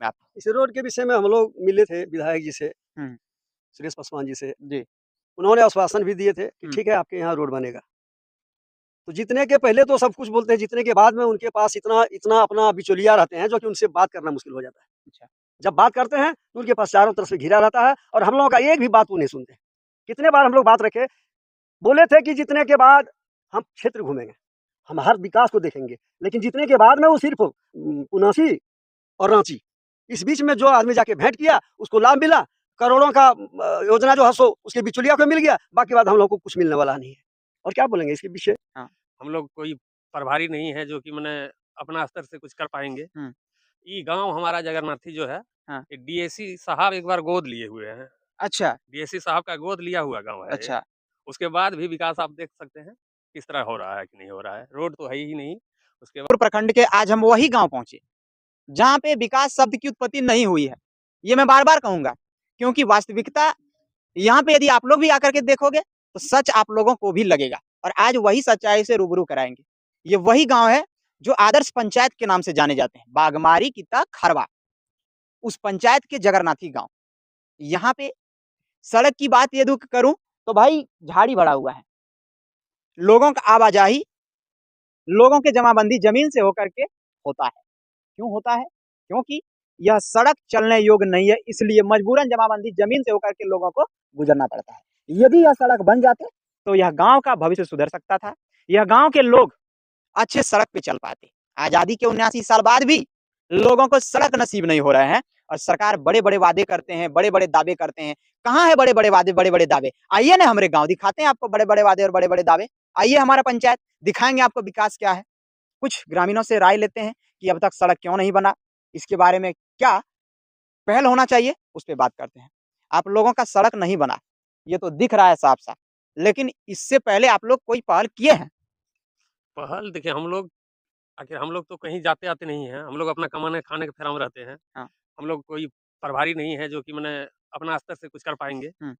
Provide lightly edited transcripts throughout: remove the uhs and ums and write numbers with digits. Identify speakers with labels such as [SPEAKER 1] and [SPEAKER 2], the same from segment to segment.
[SPEAKER 1] में आप?
[SPEAKER 2] इस रोड के विषय में हम लोग मिले थे विधायक जी से,
[SPEAKER 1] हुँ,
[SPEAKER 2] सुरेश पासवान जी से।
[SPEAKER 1] जी।
[SPEAKER 2] उन्होंने आश्वासन भी दिए थे कि
[SPEAKER 1] हुँ,
[SPEAKER 2] ठीक है आपके यहाँ रोड बनेगा। तो जीतने के पहले तो सब कुछ बोलते हैं, जीतने के बाद में उनके पास इतना इतना अपना बिचौलिया रहते हैं जो कि उनसे बात करना मुश्किल हो जाता है।
[SPEAKER 1] अच्छा।
[SPEAKER 2] जब बात करते हैं तो उनके पास चारों तरफ से घिरा रहता है और हम लोगों का एक भी बात वो नहीं सुनते। कितने बार हम लोग बात रखे, बोले थे कि जीतने के बाद हम क्षेत्र घूमेंगे, हम हर विकास को देखेंगे, लेकिन जीतने के बाद में वो सिर्फ़ पुनासी और रांची, इस बीच में जो आदमी जाके भेंट किया, उसको लाभ मिला, करोड़ों का योजना जो है सो उसके बिचौलिया को मिल गया, बाकी बात हम लोग को कुछ मिलने वाला नहीं है। और क्या बोलेंगे इसके विषय?
[SPEAKER 1] हाँ।
[SPEAKER 3] हम लोग कोई प्रभारी नहीं है जो कि मने अपना स्तर से कुछ कर पाएँगे।
[SPEAKER 1] हुँ,
[SPEAKER 3] ये गाँव हमारा जगरनाथी जो है,
[SPEAKER 1] हाँ।
[SPEAKER 3] ये डीएसी साहब एक बार गोद लिए हुए हैं।
[SPEAKER 1] अच्छा,
[SPEAKER 3] डीएसी साहब का गोद लिया हुआ गाँव है ये।
[SPEAKER 1] अच्छा।
[SPEAKER 3] उसके बाद भी विकास आप देख सकते हैं, किस तरह हो रहा है कि नहीं हो रहा है। रोड तो है ही नहीं, उसके बाद
[SPEAKER 1] प्रखंड के आज हम वही गाँव पहुँचे, जहाँ पे विकास शब्द की उत्पत्ति नहीं हुई है। ये मैं बार-बार कहूँगा, क्योंकि वास्तविकता यहाँ पे यदि आप लोग भी आकर के देखोगे, तो सच आप लोगों को भी लगेगा और आज वही सच्चाई से रूबरू कराएँगे। ये वही गाँव है, जो आदर्श पंचायत के नाम से जाने जाते हैं, बागमारी, कित्ता, खरवा, उस पंचायत के जगरनाथी गाँव। यहाँ पे सड़क की बात यदि करूँ, तो भाई झाड़ी भरा हुआ है। लोगों का आवाजाही, लोगों के जमाबंदी ज़मीन से होकर के होता है। क्यों होता है? क्योंकि यह सड़क चलने योग्य नहीं है, इसलिए मजबूरन जमाबंदी ज़मीन से होकर के लोगों को गुज़रना पड़ता है। यदि यह सड़क बन जाते, तो यह गाँव का भविष्य सुधर सकता था। यह गाँव के लोग अच्छे सड़क पे चल पाते। आज़ादी के 79 साल बाद भी लोगों को सड़क नसीब नहीं हो रहे हैं और सरकार बड़े-बड़े वादे करते हैं, बड़े-बड़े दावे करते हैं। कहाँ है बड़े-बड़े वादे, बड़े-बड़े दावे? आइए ना हमारे गाँव, दिखाते हैं आपको बड़े-बड़े वादे और बड़े-बड़े दावे। आइए हमारा पंचायत, दिखाएँगे आपको विकास क्या है। कुछ ग्रामीणों से राय लेते हैं कि अब तक सड़क क्यों नहीं बना, इसके बारे में क्या पहल होना चाहिए, उस पे बात करते हैं। आप लोगों का सड़क नहीं बना, ये तो दिख रहा है साफ-साफ, लेकिन इससे पहले आप लोग कोई पहल किए हैं?
[SPEAKER 3] पहल देखिए हम लोग आखिर हम लोग तो कहीं जाते-आते नहीं हैं। हम लोग अपना कमाने खाने के फेरा में रहते हैं।
[SPEAKER 1] हाँ,
[SPEAKER 3] हम लोग कोई प्रभारी नहीं है जो कि मने अपना स्तर से कुछ कर पाएँगे।
[SPEAKER 1] हुँ,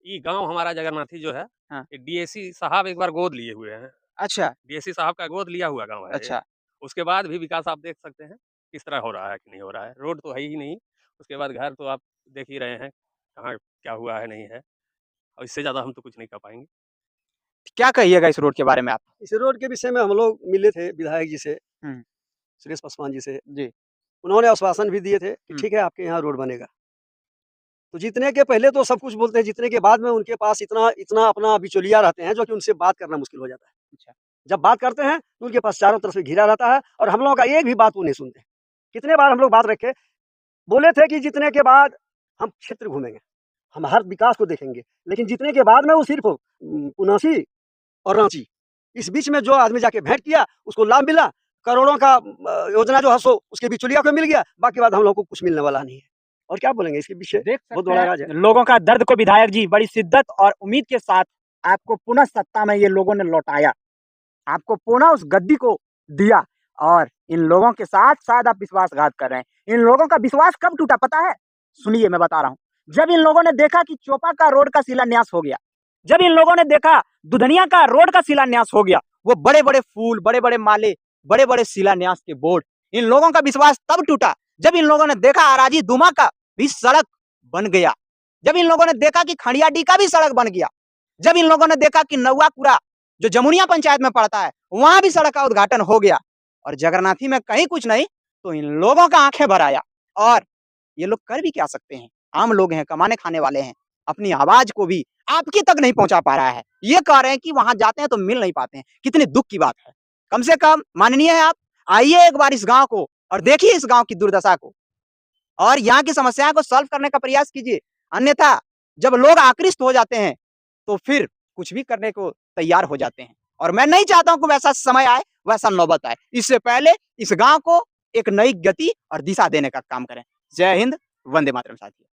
[SPEAKER 3] ये गाँव हमारा जगरनाथी जो है,
[SPEAKER 1] हाँ।
[SPEAKER 3] ये डीएसी साहब एक बार गोद लिए हुए हैं।
[SPEAKER 1] अच्छा,
[SPEAKER 3] डीएसी साहब का गोद लिया हुआ गाँव है ये।
[SPEAKER 1] अच्छा।
[SPEAKER 3] उसके बाद भी विकास आप देख सकते हैं, किस तरह हो रहा है कि नहीं हो रहा है। रोड तो है ही नहीं, उसके बाद घर तो आप देख ही रहे हैं, कहाँ क्या हुआ है, नहीं है और इससे ज़्यादा हम तो कुछ नहीं कर पाएँगे।
[SPEAKER 1] क्या कहिएगा इस रोड के बारे में आप?
[SPEAKER 2] इस रोड के विषय में हम लोग मिले थे विधायक जी से,
[SPEAKER 1] हुँ,
[SPEAKER 2] सुरेश पासवान जी से।
[SPEAKER 1] जी,
[SPEAKER 2] उन्होंने आश्वासन भी दिए थे कि
[SPEAKER 1] हुँ,
[SPEAKER 2] ठीक है आपके यहाँ रोड बनेगा। तो जीतने के पहले तो सब कुछ बोलते हैं, जीतने के बाद में उनके पास इतना इतना अपना बिचौलिया रहते हैं जो कि उनसे बात करना मुश्किल हो जाता है।
[SPEAKER 1] अच्छा।
[SPEAKER 2] जब बात करते हैं तो उनके पास चारों तरफ से घिरा रहता है और हम लोगों का एक भी बात वो नहीं सुनते। कितने बार हम लोग बात रखे, बोले थे कि जीतने के बाद हम क्षेत्र घूमेंगे, हम हर विकास को देखेंगे, लेकिन जीतने के बाद में वो सिर्फ़ पुनासी और रांची, इस बीच में जो आदमी जाके भेंट किया, उसको लाभ मिला, करोड़ों का योजना जो है सो उसके बिचौलिया को मिल गया, बाकी बात हम लोग को कुछ मिलने वाला नहीं है। और क्या बोलेंगे इसके विषय?
[SPEAKER 1] देख
[SPEAKER 2] बहुत
[SPEAKER 1] सकते
[SPEAKER 2] बड़ा
[SPEAKER 1] हैं
[SPEAKER 2] राज है।
[SPEAKER 1] लोगों का दर्द को विधायक जी बड़ी शिद्दत और उम्मीद के साथ आपको पुनः सत्ता में ये लोगों ने लौटाया। आपको पुनः उस गद्दी को दिया और इन लोगों के साथ शायद आप विश्वासघात कर रहे हैं। इन लोगों का विश्वास कब टूटा पता है? सुनिए मैं बता रहा हूँ। जब इन लोगों ने देखा कि चोपा का रोड का शिलान्यास हो गया, जब इन लोगों ने देखा दुधनिया का रोड का शिलान्यास हो गया, वो बड़े-बड़े फूल, बड़े-बड़े माले, बड़े-बड़े शिलान्यास के बोर्ड, इन लोगों का विश्वास तब टूटा जब इन लोगों ने देखा अराजी दुमा का भी सड़क बन गया। जब इन लोगों ने देखा कि खड़ियाडीह का भी सड़क बन गया। जब इन लोगों ने देखा कि नौवापुरा जो जमुनिया पंचायत में पड़ता है, वहाँ भी सड़क का उद्घाटन हो गया और जगरनाथी में कहीं कुछ नहीं, तो इन लोगों का आँखें भर आया और ये लोग कर भी क्या सकते हैं? आम लोग हैं, कमाने खाने वाले हैं, अपनी आवाज़ को भी आपकी तक नहीं पहुँचा पा रहा है। ये कह रहे हैं कि वहाँ जाते हैं तो मिल नहीं पाते हैं, कितनी दुःख की बात है। कम से कम माननीय हैं आप, आइए एक बार इस गाँव को और देखिए इस गाँव की दुर्दशा को और यहाँ की समस्याओं को सॉल्व करने का प्रयास कीजिए। अन्यथा जब लोग आकृष्ट हो जाते हैं, तो फिर कुछ भी करने को तैयार हो जाते हैं और मैं नहीं चाहता हूँ कि वैसा समय आए, वैसा नौबत आए। इससे पहले इस गाँव को एक नई गति और दिशा देने का काम करें। जय हिंद, वंदे मातरम साथियों।